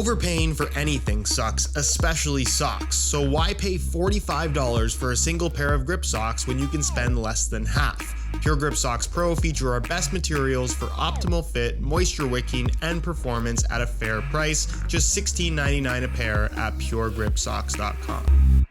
Overpaying for anything sucks, especially socks, so why pay $45 for a single pair of grip socks when you can spend less than half? Pure Grip Socks Pro feature our best materials for optimal fit, moisture wicking, and performance at a fair price, just $16.99 a pair at puregripsocks.com.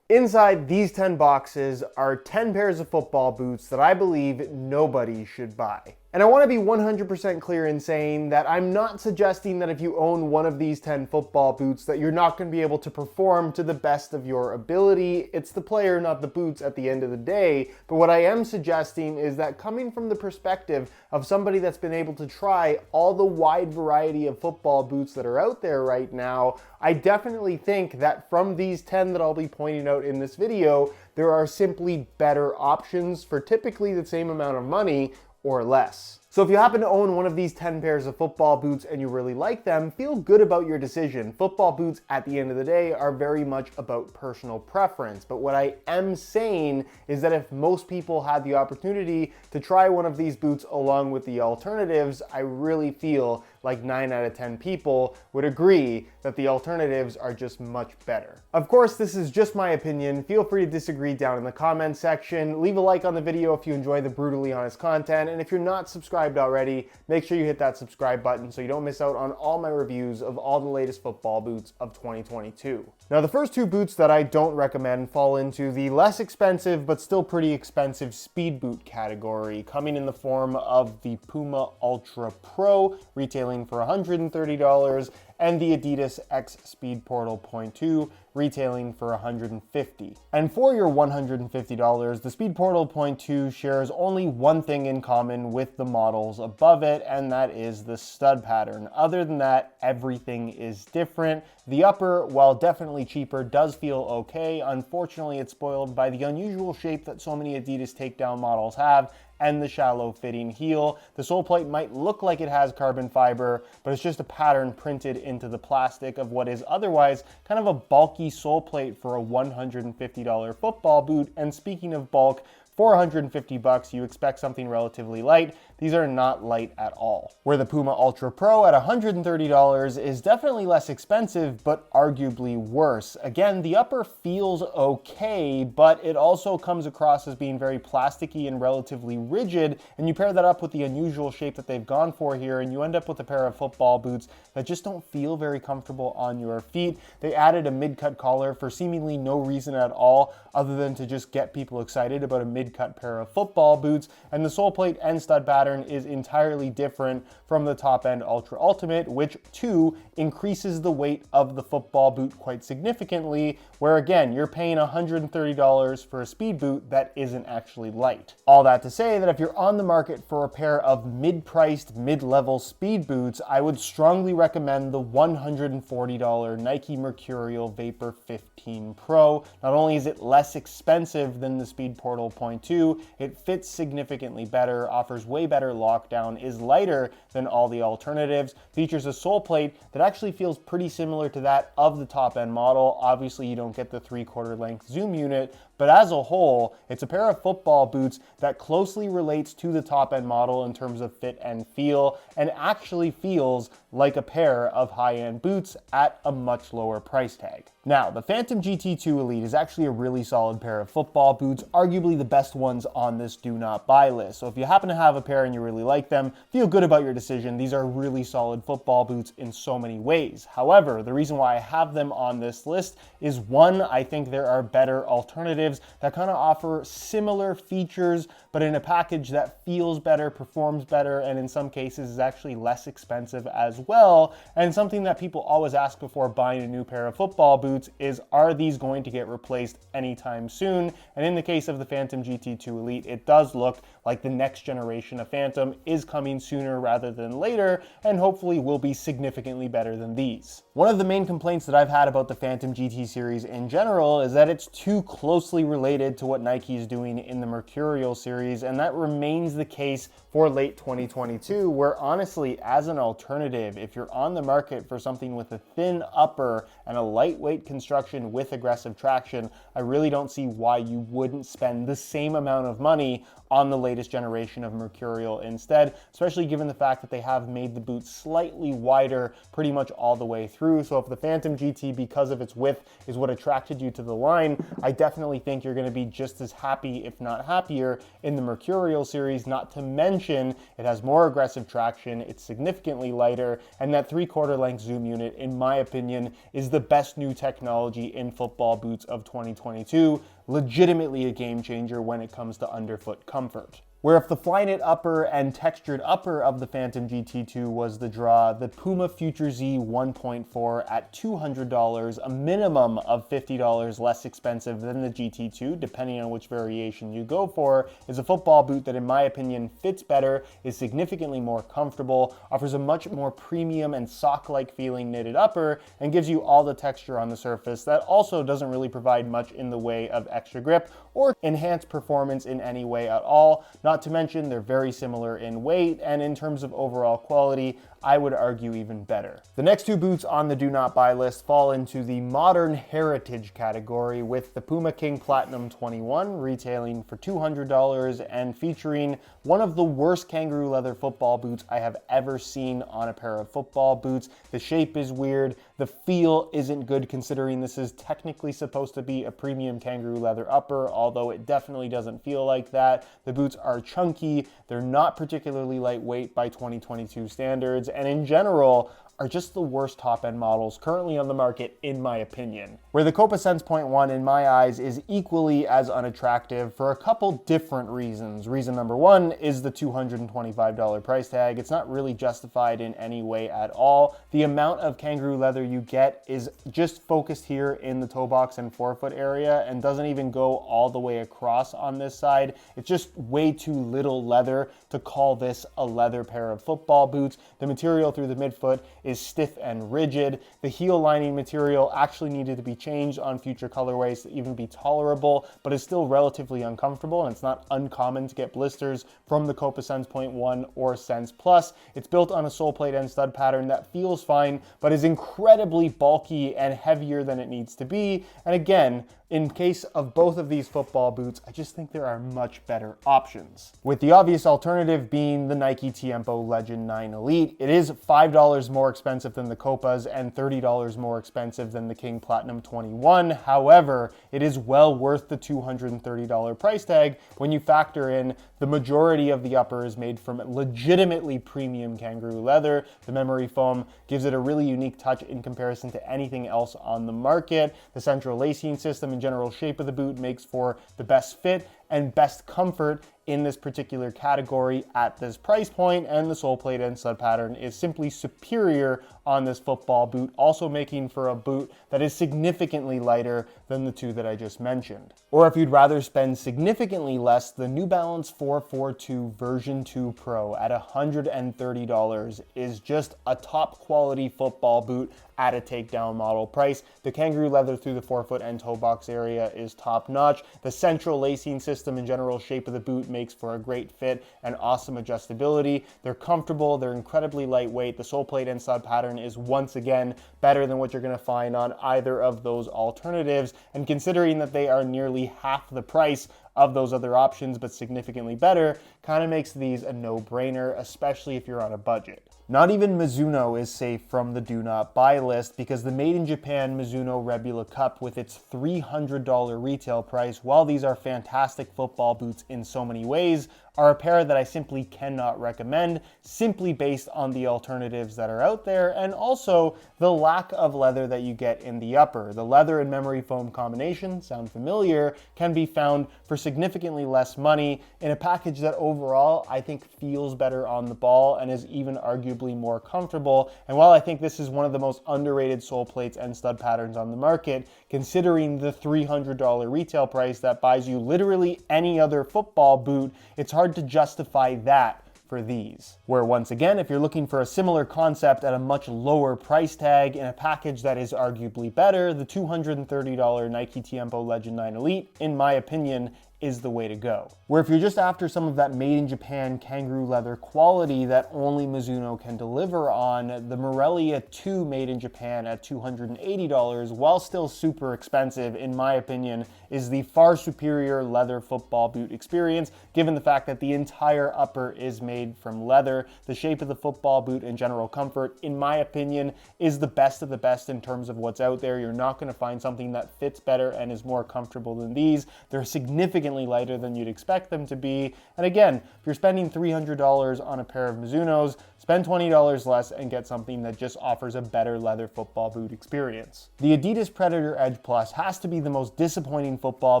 Inside these 10 boxes are 10 pairs of football boots that I believe nobody should buy. And I want to be 100% clear in saying that I'm not suggesting that if you own one of these 10 football boots that you're not going to be able to perform to the best of your ability. It's the player, not the boots at the end of the day. But what I am suggesting is that coming from the perspective of somebody that's been able to try all the wide variety of football boots that are out there right now, I definitely think that from these 10 that I'll be pointing out in this video, there are simply better options for typically the same amount of money or less. So if you happen to own one of these 10 pairs of football boots and you really like them, feel good about your decision. Football boots at the end of the day are very much about personal preference. But what I am saying is that if most people had the opportunity to try one of these boots along with the alternatives, I really feel like 9 out of 10 people would agree that the alternatives are just much better. Of course, this is just my opinion. Feel free to disagree down in the comments section. Leave a like on the video if you enjoy the brutally honest content. And if you're not subscribed already, make sure you hit that subscribe button so you don't miss out on all my reviews of all the latest football boots of 2022. Now, the first two boots that I don't recommend fall into the less expensive but still pretty expensive speed boot category, coming in the form of the Puma Ultra Pro, retailing for $130, and the Adidas X Speed Portal Point 2, retailing for $150. And for your $150, the Speed Portal Point 2 shares only one thing in common with the models above it, and that is the stud pattern. Other than that, everything is different. The upper, while definitely cheaper, does feel okay. Unfortunately, it's spoiled by the unusual shape that so many Adidas takedown models have, and the shallow fitting heel. The sole plate might look like it has carbon fiber, but it's just a pattern printed into the plastic of what is otherwise kind of a bulky sole plate for a $150 football boot. And speaking of bulk, for $150, you expect something relatively light. These are not light at all. Where the Puma Ultra Pro at $130 is definitely less expensive, but arguably worse. Again, the upper feels okay, but it also comes across as being very plasticky and relatively rigid, and you pair that up with the unusual shape that they've gone for here, and you end up with a pair of football boots that just don't feel very comfortable on your feet. They added a mid-cut collar for seemingly no reason at all, other than to just get people excited about a mid-cut pair of football boots, and the sole plate and stud pattern is entirely different from the top-end Ultra Ultimate, which too increases the weight of the football boot quite significantly, where again, you're paying $130 for a speed boot that isn't actually light. All that to say that if you're on the market for a pair of mid-priced, mid-level speed boots, I would strongly recommend the $140 Nike Mercurial Vapor 15 Pro. Not only is it less expensive than the Speed Portal Point 2, it fits significantly better, offers way better lockdown, is lighter than all the alternatives, features a sole plate that actually feels pretty similar to that of the top end model. Obviously, you don't get the 3/4 length zoom unit, but as a whole, it's a pair of football boots that closely relates to the top end model in terms of fit and feel, and actually feels like a pair of high-end boots at a much lower price tag. Now, the Phantom GT2 Elite is actually a really solid pair of football boots, arguably the best ones on this do not buy list. So if you happen to have a pair and you really like them, feel good about your decision. These are really solid football boots in so many ways. However, the reason why I have them on this list is one, I think there are better alternatives that kind of offer similar features, but in a package that feels better, performs better, and in some cases is actually less expensive as well. And something that people always ask before buying a new pair of football boots is, are these going to get replaced anytime soon? And in the case of the Phantom GT2 Elite, it does look like the next generation of Phantom is coming sooner rather than later, and hopefully will be significantly better than these. One of the main complaints that I've had about the Phantom GT series in general is that it's too closely related to what Nike is doing in the Mercurial series, and that remains the case for late 2022, where honestly, as an alternative, if you're on the market for something with a thin upper and a lightweight construction with aggressive traction, I really don't see why you wouldn't spend the same amount of money on the latest generation of Mercurial instead, especially given the fact that they have made the boot slightly wider pretty much all the way through. So if the Phantom GT, because of its width, is what attracted you to the line, I definitely think you're going to be just as happy, if not happier, in the Mercurial series, not to mention it has more aggressive traction, it's significantly lighter, and that 3/4 length zoom unit, in my opinion, is the best new technology in football boots of 2022. Legitimately a game changer when it comes to underfoot comfort. Where if the Flyknit upper and textured upper of the Phantom GT2 was the draw, the Puma Future Z 1.4 at $200, a minimum of $50 less expensive than the GT2, depending on which variation you go for, is a football boot that in my opinion fits better, is significantly more comfortable, offers a much more premium and sock-like feeling knitted upper, and gives you all the texture on the surface that also doesn't really provide much in the way of extra grip or enhance performance in any way at all. Not to mention, they're very similar in weight, and in terms of overall quality, I would argue even better. The next two boots on the do not buy list fall into the modern heritage category, with the Puma King Platinum 21 retailing for $200 and featuring one of the worst kangaroo leather football boots I have ever seen on a pair of football boots. The shape is weird, the feel isn't good considering this is technically supposed to be a premium kangaroo leather upper, although it definitely doesn't feel like that. The boots are chunky, they're not particularly lightweight by 2022 standards, and in general are just the worst top-end models currently on the market, in my opinion. Where the Copa Sense Point 1, in my eyes, is equally as unattractive for a couple different reasons. Reason number one is the $225 price tag. It's not really justified in any way at all. The amount of kangaroo leather you get is just focused here in the toe box and forefoot area and doesn't even go all the way across on this side. It's just way too little leather to call this a leather pair of football boots. The material through the midfoot is stiff and rigid. The heel lining material actually needed to be changed on future colorways to even be tolerable, but is still relatively uncomfortable, and it's not uncommon to get blisters from the Copa Sense Point 1 or Sense Plus. It's built on a sole plate and stud pattern that feels fine, but is incredibly bulky and heavier than it needs to be. And again, in case of both of these football boots, I just think there are much better options. With the obvious alternative being the Nike Tiempo Legend 9 Elite. It is $5 more expensive than the Copas and $30 more expensive than the King Platinum 21. However, it is well worth the $230 price tag when you factor in the majority of the upper is made from legitimately premium kangaroo leather. The memory foam gives it a really unique touch in comparison to anything else on the market. The central lacing system and general shape of the boot makes for the best fit and best comfort in this particular category at this price point, and the sole plate and stud pattern is simply superior on this football boot, also making for a boot that is significantly lighter than the two that I just mentioned. Or if you'd rather spend significantly less, the New Balance 442 version 2 Pro at $130 is just a top quality football boot at a takedown model price. The kangaroo leather through the forefoot and toe box area is top notch. The central lacing system and general shape of the boot makes for a great fit and awesome adjustability. They're comfortable, they're incredibly lightweight. The sole plate and stud pattern is once again better than what you're going to find on either of those alternatives, and considering that they are nearly half the price of those other options but significantly better, kind of makes these a no-brainer, especially if you're on a budget. Not even Mizuno is safe from the do not buy list, because the made in Japan Mizuno Rebula Cup, with its $300 retail price, while these are fantastic football boots in so many ways, are a pair that I simply cannot recommend, simply based on the alternatives that are out there and also the lack of leather that you get in the upper. The leather and memory foam combination, sound familiar, can be found for significantly less money in a package that overall I think feels better on the ball and is even arguably more comfortable. And while I think this is one of the most underrated sole plates and stud patterns on the market, considering the $300 retail price that buys you literally any other football boot, it's hard to justify that for these. Where once again, if you're looking for a similar concept at a much lower price tag in a package that is arguably better, the $230 Nike Tiempo Legend 9 Elite, in my opinion, is the way to go. Where if you're just after some of that made in Japan kangaroo leather quality that only Mizuno can deliver on, the Morelia 2 made in Japan at $280, while still super expensive, in my opinion, is the far superior leather football boot experience, given the fact that the entire upper is made from leather. The shape of the football boot and general comfort, in my opinion, is the best of the best in terms of what's out there. You're not going to find something that fits better and is more comfortable than these. They're significantly lighter than you'd expect them to be. And again, if you're spending $300 on a pair of Mizunos, spend $20 less and get something that just offers a better leather football boot experience. The Adidas Predator Edge Plus has to be the most disappointing football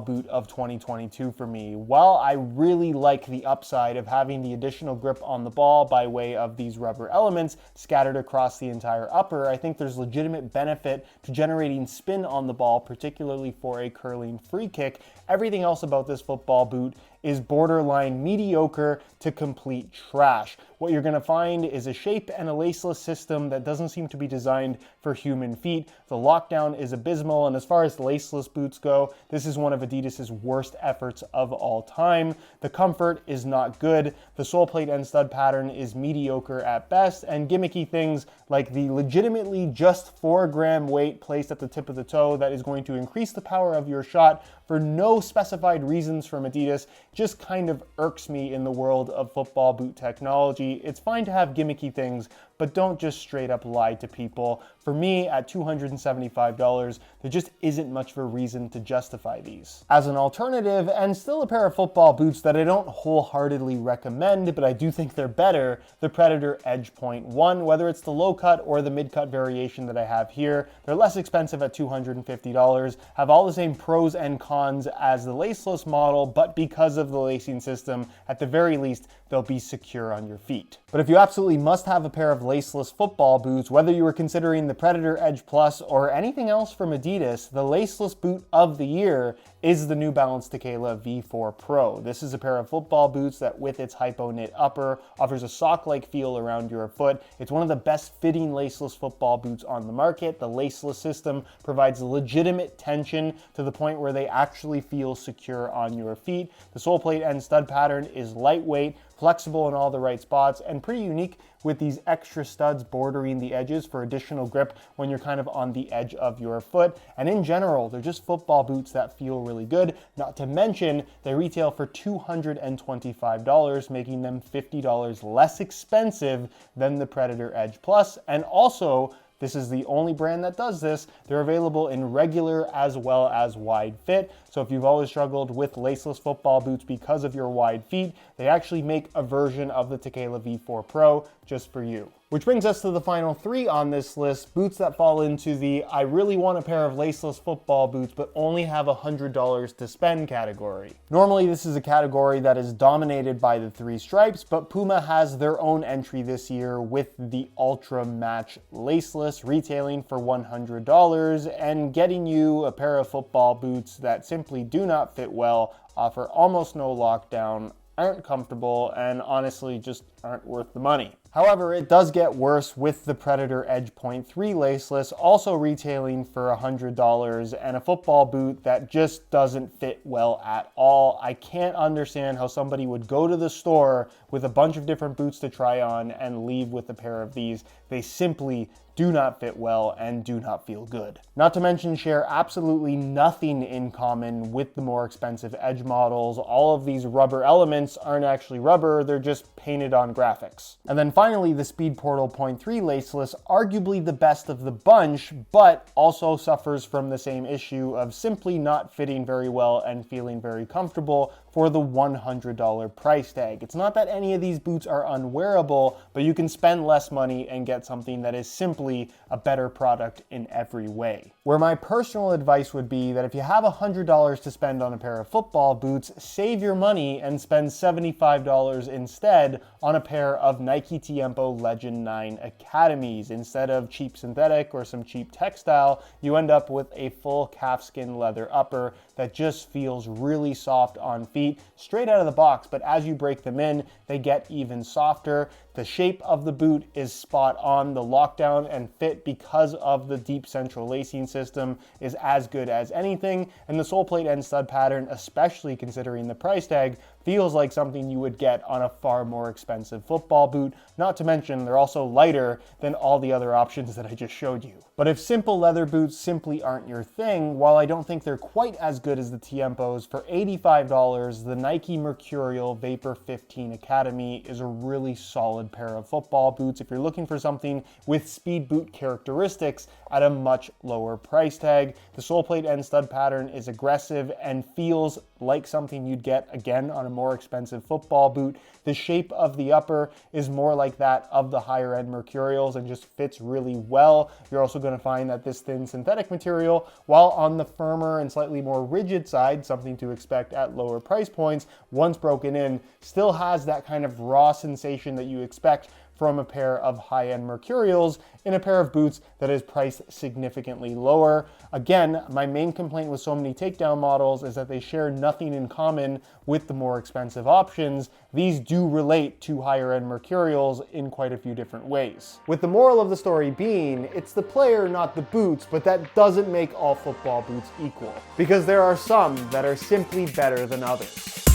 boot of 2022 for me. While I really like the upside of having the additional grip on the ball by way of these rubber elements scattered across the entire upper, I think there's legitimate benefit to generating spin on the ball, particularly for a curling free kick. Everything else about this football boot is borderline mediocre to complete trash. What you're going to find is a shape and a laceless system that doesn't seem to be designed for human feet. The lockdown is abysmal, and as far as laceless boots go, this is one of Adidas's worst efforts of all time. The comfort is not good, the sole plate and stud pattern is mediocre at best, and gimmicky things like the legitimately just 4-gram weight placed at the tip of the toe that is going to increase the power of your shot for no specified reasons from Adidas just kind of irks me in the world of football boot technology. It's fine to have gimmicky things, but don't just straight up lie to people. For me, at $275, there just isn't much of a reason to justify these. As an alternative, and still a pair of football boots that I don't wholeheartedly recommend, but I do think they're better, the Predator Edge Point 1, whether it's the low cut or the mid cut variation that I have here, they're less expensive at $250, have all the same pros and cons as the laceless model, but because of the lacing system, at the very least, they'll be secure on your feet. But if you absolutely must have a pair of laceless football boots, whether you were considering the Predator Edge Plus or anything else from Adidas, the laceless boot of the year is the New Balance Tekela V4 Pro. This is a pair of football boots that, with its hypo-knit upper, offers a sock-like feel around your foot. It's one of the best fitting laceless football boots on the market. The laceless system provides legitimate tension to the point where they actually feel secure on your feet. The sole plate and stud pattern is lightweight, flexible in all the right spots, and pretty unique with these extra studs bordering the edges for additional grip when you're kind of on the edge of your foot. And in general, they're just football boots that feel really good. Not to mention, they retail for $225, making them $50 less expensive than the Predator Edge Plus. And also, this is the only brand that does this. They're available in regular as well as wide fit. So if you've always struggled with laceless football boots because of your wide feet, they actually make a version of the Tekela V4 Pro just for you. Which brings us to the final three on this list, boots that fall into the I really want a pair of laceless football boots but only have $100 to spend category. Normally this is a category that is dominated by the three stripes, but Puma has their own entry this year with the Ultra Match Laceless, retailing for $100 and getting you a pair of football boots that simply do not fit well, offer almost no lockdown, aren't comfortable, and honestly just aren't worth the money. However, it does get worse with the Predator Edge Point 3 laceless, also retailing for $100, and a football boot that just doesn't fit well at all. I can't understand how somebody would go to the store with a bunch of different boots to try on and leave with a pair of these. They simply do not fit well and do not feel good. Not to mention share absolutely nothing in common with the more expensive Edge models. All of these rubber elements aren't actually rubber, they're just painted on graphics. And then finally, the Speed Portal Point 3 laceless, arguably the best of the bunch, but also suffers from the same issue of simply not fitting very well and feeling very comfortable for the $100 price tag. It's not that any of these boots are unwearable, but you can spend less money and get something that is simply a better product in every way. Where my personal advice would be that if you have $100 to spend on a pair of football boots, save your money and spend $75 instead on a pair of Nike Tiempo Legend 9 Academies. Instead of cheap synthetic or some cheap textile, you end up with a full calfskin leather upper that just feels really soft on feet straight out of the box, but as you break them in, they get even softer. The shape of the boot is spot on. The lockdown and fit, because of the deep central lacing system, is as good as anything, and the sole plate and stud pattern, especially considering the price tag, feels like something you would get on a far more expensive football boot. Not to mention, they're also lighter than all the other options that I just showed you. But if simple leather boots simply aren't your thing, while I don't think they're quite as good as the Tiempos, for $85, the Nike Mercurial Vapor 15 Academy is a really solid pair of football boots if you're looking for something with speed boot characteristics at a much lower price tag. The sole plate and stud pattern is aggressive and feels like something you'd get again on a more expensive football boot. The shape of the upper is more like that of the higher end Mercurials and just fits really well. You're also going to find that this thin synthetic material, while on the firmer and slightly more rigid side, something to expect at lower price points, once broken in, still has that kind of raw sensation that you expect from a pair of high-end Mercurials in a pair of boots that is priced significantly lower. Again, my main complaint with so many takedown models is that they share nothing in common with the more expensive options. These do relate to higher-end Mercurials in quite a few different ways. With the moral of the story being, it's the player, not the boots, but that doesn't make all football boots equal, because there are some that are simply better than others.